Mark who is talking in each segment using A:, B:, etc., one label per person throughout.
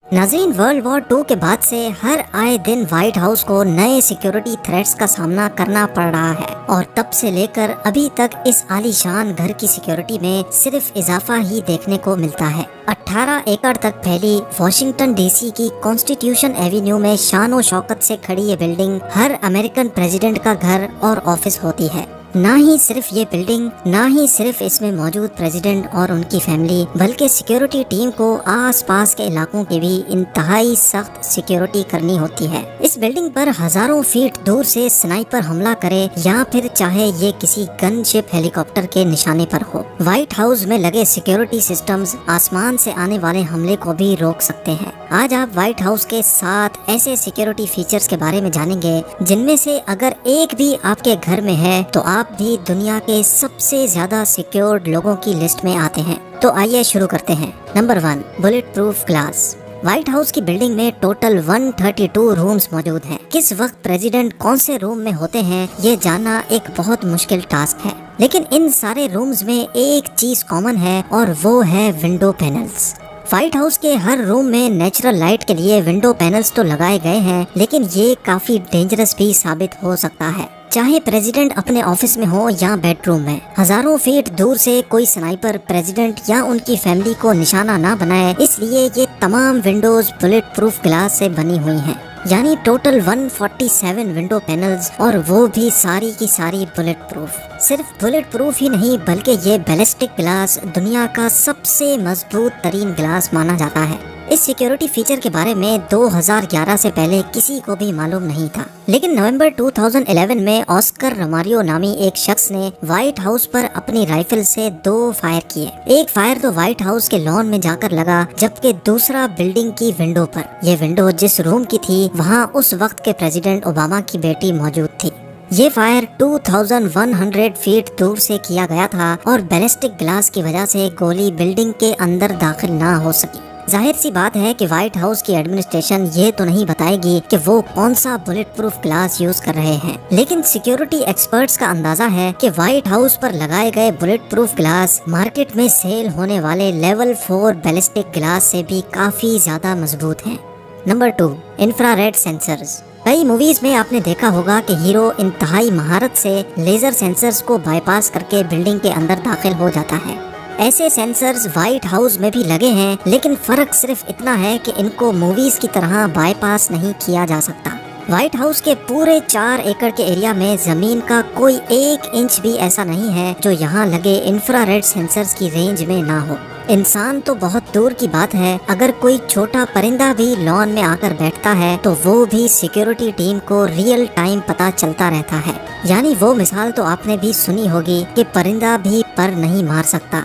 A: नाज़रीन, world war 2 के बाद से हर आए दिन व्हाइट हाउस को नए सिक्योरिटी थ्रेट्स का सामना करना पड़ रहा है और तब से लेकर अभी तक इस आलीशान घर की सिक्योरिटी में सिर्फ इजाफा ही देखने को मिलता है। 18 एकड़ तक फैली वॉशिंगटन डीसी की कॉन्स्टिट्यूशन एवेन्यू में शान शौकत से खड़ी ये बिल्डिंग हर अमेरिकन प्रेसिडेंट का घर और ऑफिस होती है। ना ही सिर्फ ये बिल्डिंग, ना ही सिर्फ इसमें मौजूद प्रेसिडेंट और उनकी फैमिली, बल्कि सिक्योरिटी टीम को आस पास के इलाकों की भी इंतहाई सख्त सिक्योरिटी करनी होती है। इस बिल्डिंग पर हजारों फीट दूर से स्नाइपर हमला करे या फिर चाहे ये किसी गन शिप हेलीकॉप्टर के निशाने पर हो, व्हाइट हाउस में लगे सिक्योरिटी सिस्टम्स आसमान से आने वाले हमले को भी रोक सकते हैं। आज आप व्हाइट हाउस के 7 ऐसे सिक्योरिटी फीचर्स के बारे में जानेंगे जिनमें से अगर एक भी आपके घर में है तो आप भी दुनिया के सबसे ज्यादा सिक्योर्ड लोगों की लिस्ट में आते हैं। तो आइए शुरू करते हैं। Number 1, bullet proof glass. White House की बिल्डिंग में टोटल 132 रूम्स मौजूद हैं। किस वक्त प्रेसिडेंट कौन से रूम में होते हैं ये जानना एक बहुत मुश्किल टास्क है, लेकिन इन सारे रूम्स में एक चीज कॉमन है और वो है विंडो पैनल्स। व्हाइट हाउस के हर रूम में नेचुरल लाइट के लिए विंडो पैनल्स तो लगाए गए हैं, लेकिन ये काफी डेंजरस भी साबित हो सकता है। चाहे प्रेसिडेंट अपने ऑफिस में हो या बेडरूम में, हजारों फीट दूर से कोई स्नाइपर प्रेसिडेंट या उनकी फैमिली को निशाना ना बनाए, इसलिए ये तमाम विंडोज बुलेट प्रूफ ग्लास से बनी हुई हैं। यानी टोटल 147 विंडो पैनल्स, और वो भी सारी की सारी बुलेट प्रूफ। सिर्फ बुलेट प्रूफ ही नहीं बल्कि ये बैलिस्टिक ग्लास दुनिया का सबसे मजबूत तरीन ग्लास माना जाता है। इस सिक्योरिटी फीचर के बारे में 2011 से पहले किसी को भी मालूम नहीं था, लेकिन नवंबर 2011 में ऑस्कर रोमारियो नामी एक शख्स ने व्हाइट हाउस पर अपनी राइफल से 2 फायर किए। एक फायर तो व्हाइट हाउस के लॉन में जाकर लगा, जबकि दूसरा बिल्डिंग की विंडो पर। ये विंडो जिस रूम की थी वहाँ उस वक्त के प्रेसिडेंट ओबामा की बेटी मौजूद थी। ये फायर 2100 फीट दूर से किया गया था और बैलिस्टिक ग्लास की वजह से गोली बिल्डिंग के अंदर दाखिल ना हो सकी। जाहिर सी बात है कि व्हाइट हाउस की एडमिनिस्ट्रेशन ये तो नहीं बताएगी कि वो कौन सा बुलेट प्रूफ ग्लास यूज कर रहे हैं, लेकिन सिक्योरिटी एक्सपर्ट्स का अंदाजा है कि व्हाइट हाउस पर लगाए गए बुलेट प्रूफ ग्लास मार्केट में सेल होने वाले लेवल 4 बैलिस्टिक ग्लास से भी काफी ज्यादा मजबूत हैं। Number 2, infrared sensors. कई मूवीज में आपने देखा होगा कि हीरो इंतहाई महारत से लेजर सेंसर्स को बाईपास करके बिल्डिंग के अंदर दाखिल हो जाता है। ऐसे सेंसर्स व्हाइट हाउस में भी लगे हैं, लेकिन फर्क सिर्फ इतना है कि इनको मूवीज की तरह बाईपास नहीं किया जा सकता। व्हाइट हाउस के पूरे 4 एकड़ के एरिया में जमीन का कोई 1 इंच भी ऐसा नहीं है जो यहाँ लगे इंफ्रारेड सेंसर्स की रेंज में ना हो। इंसान तो बहुत दूर की बात है, अगर कोई छोटा परिंदा भी लॉन में आकर बैठता है तो वो भी सिक्योरिटी टीम को रियल टाइम पता चलता रहता है। यानी वो मिसाल तो आपने भी सुनी होगी कि परिंदा भी पर नहीं मार सकता।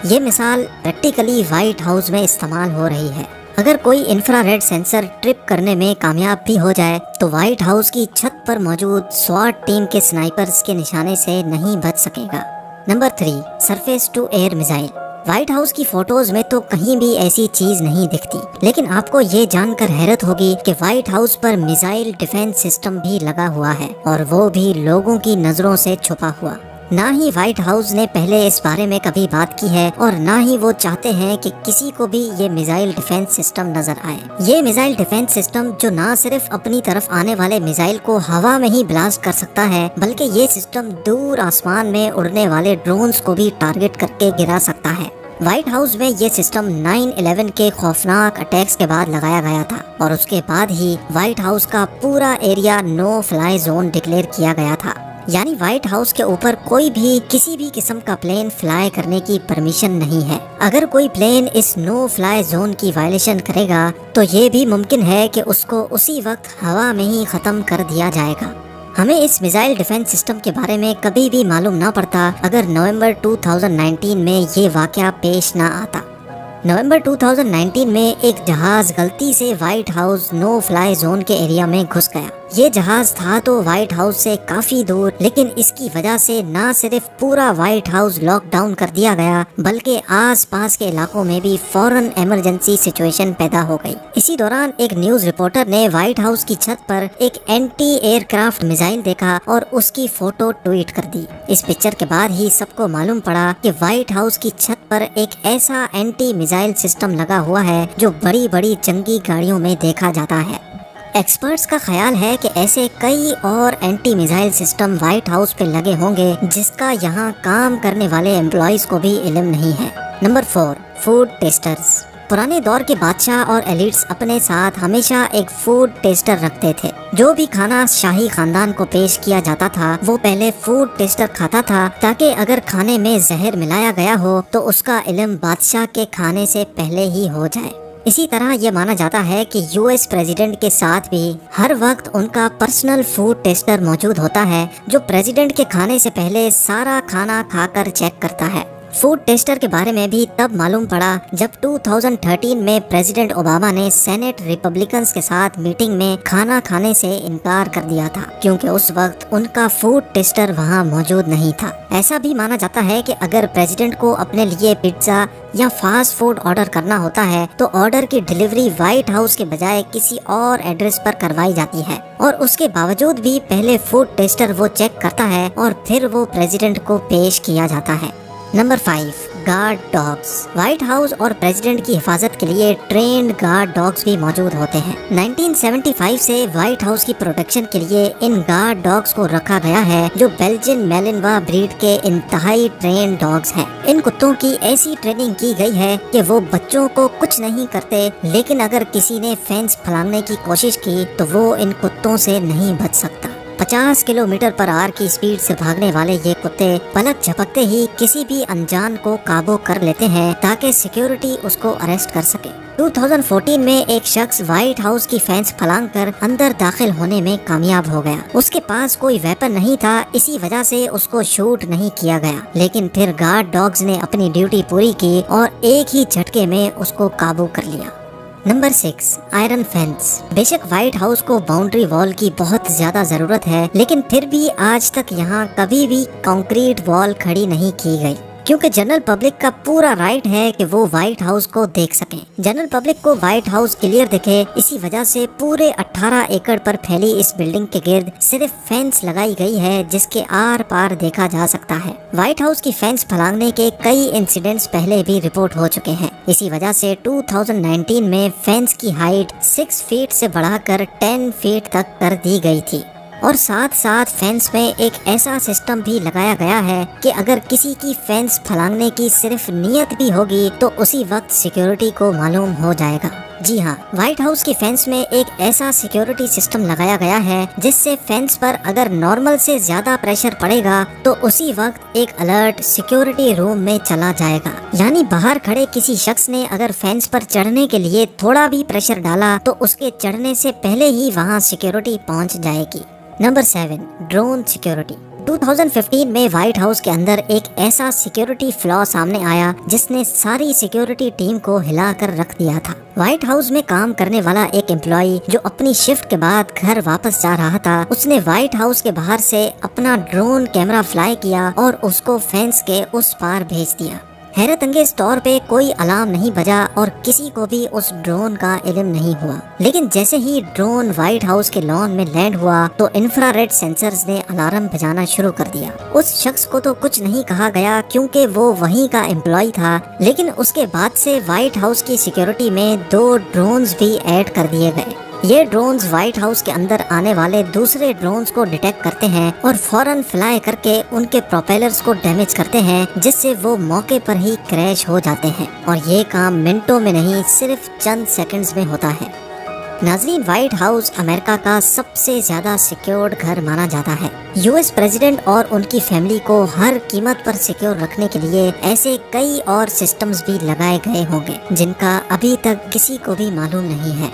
A: ये मिसाल प्रैक्टिकली व्हाइट हाउस में इस्तेमाल हो रही है। अगर कोई इंफ्रारेड सेंसर ट्रिप करने में कामयाब भी हो जाए तो व्हाइट हाउस की छत पर मौजूद स्वाट टीम के स्नाइपर्स के निशाने से नहीं बच सकेगा। Number 3, surface to air missile. White House की फोटोज में तो कहीं भी ऐसी चीज नहीं दिखती, लेकिन आपको ये जानकर हैरत होगी कि व्हाइट हाउस पर मिसाइल डिफेंस सिस्टम भी लगा हुआ है, और वो भी लोगों की नजरों से छुपा हुआ। ना ही व्हाइट हाउस ने पहले इस बारे में कभी बात की है और ना ही वो चाहते हैं कि किसी को भी ये मिसाइल डिफेंस सिस्टम नजर आए। ये मिसाइल डिफेंस सिस्टम जो ना सिर्फ अपनी तरफ आने वाले मिसाइल को हवा में ही ब्लास्ट कर सकता है, बल्कि ये सिस्टम दूर आसमान में उड़ने वाले ड्रोन्स को भी टारगेट करके गिरा सकता है। व्हाइट हाउस में ये सिस्टम 9/11 के खौफनाक अटैक्स के बाद लगाया गया था, और उसके बाद ही व्हाइट हाउस का पूरा area no fly zone declare किया गया था। यानी व्हाइट हाउस के ऊपर कोई भी किसी भी किस्म का प्लेन फ्लाई करने की परमिशन नहीं है। अगर कोई प्लेन इस नो फ्लाई जोन की वायलेशन करेगा तो ये भी मुमकिन है कि उसको उसी वक्त हवा में ही खत्म कर दिया जाएगा। हमें इस मिसाइल डिफेंस सिस्टम के बारे में कभी भी मालूम ना पड़ता अगर नवंबर 2019 में ये वाकया पेश ना आता। नवंबर 2019 में एक जहाज गलती से White House no fly zone के एरिया में घुस गया। یہ جہاز تھا تو وائٹ ہاؤس سے کافی دور، لیکن اس کی وجہ سے نہ صرف پورا وائٹ ہاؤس لاک ڈاؤن کر دیا گیا بلکہ آس پاس کے علاقوں میں بھی فوراً ایمرجنسی سچویشن پیدا ہو گئی۔ اسی دوران ایک نیوز رپورٹر نے وائٹ ہاؤس کی چھت پر ایک اینٹی ایئر کرافٹ میزائل دیکھا اور اس کی فوٹو ٹویٹ کر دی۔ اس پکچر کے بعد ہی سب کو معلوم پڑا کہ وائٹ ہاؤس کی چھت پر ایک ایسا اینٹی میزائل سسٹم لگا ہوا ہے جو بڑی بڑی جنگی گاڑیوں میں دیکھا جاتا ہے۔ ایکسپرٹس کا خیال ہے کہ ایسے کئی اور anti missile system White House پہ لگے ہوں گے جس کا یہاں کام کرنے والے امپلائیز کو بھی علم نہیں ہے۔ Number 4، food testers. پرانے دور کے بادشاہ اور ایلیٹس اپنے ساتھ ہمیشہ ایک فوڈ ٹیسٹر رکھتے تھے۔ جو بھی کھانا شاہی خاندان کو پیش کیا جاتا تھا وہ پہلے فوڈ ٹیسٹر کھاتا تھا تاکہ اگر کھانے میں زہر ملایا گیا ہو تو اس کا علم بادشاہ کے کھانے سے پہلے ہی ہو جائے۔ اسی طرح یہ مانا جاتا ہے کہ یو ایس پریزیڈنٹ کے ساتھ بھی ہر وقت ان کا پرسنل فوڈ ٹیسٹر موجود ہوتا ہے جو پریزیڈنٹ کے کھانے سے پہلے سارا کھانا کھا کر چیک کرتا ہے۔ فوڈ ٹیسٹر کے بارے میں بھی تب معلوم پڑا جب 2013 میں پریزیڈنٹ اوباما نے سینیٹ ریپبلکنز کے ساتھ میٹنگ میں کھانا کھانے سے انکار کر دیا تھا کیونکہ اس وقت ان کا فوڈ ٹیسٹر وہاں موجود نہیں تھا۔ ایسا بھی مانا جاتا ہے کہ اگر پریزیڈنٹ کو اپنے لیے پیزا یا فاسٹ فوڈ آرڈر کرنا ہوتا ہے تو آرڈر کی ڈیلیوری وائٹ ہاؤس کے بجائے کسی اور ایڈریس پر کروائی جاتی ہے، اور اس کے باوجود بھی پہلے فوڈ ٹیسٹر وہ چیک کرتا ہے اور پھر وہ پریزیڈنٹ کو پیش کیا جاتا ہے۔ Number 5، guard dogs. White house اور پریزیڈنٹ کی حفاظت کے لیے ٹرینڈ گارڈ ڈاگز بھی موجود ہوتے ہیں۔ 1975 سے وائٹ ہاؤس کی پروٹیکشن کے لیے ان گارڈ ڈاگز کو رکھا گیا ہے جو بیلجین میلنوا بریڈ کے انتہائی ٹرینڈ ڈاگز ہیں۔ ان کتوں کی ایسی ٹریننگ کی گئی ہے کہ وہ بچوں کو کچھ نہیں کرتے، لیکن اگر کسی نے فینس پھلانگنے کی کوشش کی تو وہ ان کتوں سے نہیں بچ سکتا۔ 50 کلومیٹر پر آور کی سپیڈ سے بھاگنے والے یہ کتے پلک جھپکتے ہی کسی بھی انجان کو قابو کر لیتے ہیں تاکہ سیکیورٹی اس کو اریسٹ کر سکے۔ 2014 میں ایک شخص وائٹ ہاؤس کی فینس پھلانگ کر اندر داخل ہونے میں کامیاب ہو گیا۔ اس کے پاس کوئی ویپن نہیں تھا، اسی وجہ سے اس کو شوٹ نہیں کیا گیا، لیکن پھر گارڈ ڈاگز نے اپنی ڈیوٹی پوری کی اور ایک ہی جھٹکے میں اس کو قابو کر لیا۔ Number 6، iron fans. بے شک وائٹ ہاؤس کو باؤنڈری وال کی بہت زیادہ ضرورت ہے، لیکن پھر بھی آج تک یہاں کبھی بھی کنکریٹ وال کھڑی نہیں کی گئی کیونکہ جنرل پبلک کا پورا رائٹ ہے کہ وہ وائٹ ہاؤس کو دیکھ سکیں۔ جنرل پبلک کو وائٹ ہاؤس کلیئر دکھے، اسی وجہ سے پورے 18 ایکڑ پر پھیلی اس بلڈنگ کے گرد صرف فینس لگائی گئی ہے جس کے آر پار دیکھا جا سکتا ہے۔ وائٹ ہاؤس کی فینس پھلانگنے کے کئی انسیڈنٹس پہلے بھی رپورٹ ہو چکے ہیں، اسی وجہ سے 2019 میں فینس کی ہائٹ 6 فیٹ سے بڑھا کر 10 فیٹ تک کر دی گئی تھی، اور ساتھ ساتھ فینس میں ایک ایسا سسٹم بھی لگایا گیا ہے کہ اگر کسی کی فینس پھلانگنے کی صرف نیت بھی ہوگی تو اسی وقت سیکیورٹی کو معلوم ہو جائے گا۔ جی ہاں، وائٹ ہاؤس کی فینس میں ایک ایسا سیکیورٹی سسٹم لگایا گیا ہے جس سے فینس پر اگر نارمل سے زیادہ پریشر پڑے گا تو اسی وقت ایک الرٹ سیکیورٹی روم میں چلا جائے گا، یعنی باہر کھڑے کسی شخص نے اگر فینس پر چڑھنے کے لیے تھوڑا بھی پریشر ڈالا تو اس کے چڑھنے سے پہلے ہی وہاں سیکیورٹی پہنچ جائے گی۔ Number 7، drone security. 2015 میں وائٹ ہاؤس کے اندر ایک ایسا سیکیورٹی فلا سامنے آیا جس نے ساری سیکیورٹی ٹیم کو ہلا کر رکھ دیا تھا۔ وائٹ ہاؤس میں کام کرنے والا ایک امپلائی جو اپنی شفٹ کے بعد گھر واپس جا رہا تھا، اس نے وائٹ ہاؤس کے باہر سے اپنا ڈرون کیمرہ فلائی کیا اور اس کو فینس کے اس پار بھیج دیا۔ حیرت انگیز طور پہ کوئی الارم نہیں بجا اور کسی کو بھی اس ڈرون کا علم نہیں ہوا، لیکن جیسے ہی ڈرون وائٹ ہاؤس کے لان میں لینڈ ہوا تو انفراریڈ سینسرز نے الارم بجانا شروع کر دیا۔ اس شخص کو تو کچھ نہیں کہا گیا کیونکہ وہ وہیں کا امپلائی تھا، لیکن اس کے بعد سے وائٹ ہاؤس کی سیکیورٹی میں 2 ڈرونز بھی ایڈ کر دیے گئے۔ یہ ڈرونز وائٹ ہاؤس کے اندر آنے والے دوسرے ڈرونز کو ڈیٹیکٹ کرتے ہیں اور فوراً فلائی کر کے ان کے پروپیلرز کو ڈیمیج کرتے ہیں جس سے وہ موقع پر ہی کریش ہو جاتے ہیں، اور یہ کام منٹوں میں نہیں صرف چند سیکنڈز میں ہوتا ہے۔ ناظرین، وائٹ ہاؤس امریکہ کا سب سے زیادہ سیکیورڈ گھر مانا جاتا ہے۔ یو ایس پریزیڈنٹ اور ان کی فیملی کو ہر قیمت پر سیکیور رکھنے کے لیے ایسے کئی اور سسٹمز بھی لگائے گئے ہوں گے جن کا ابھی تک کسی کو بھی معلوم نہیں ہے۔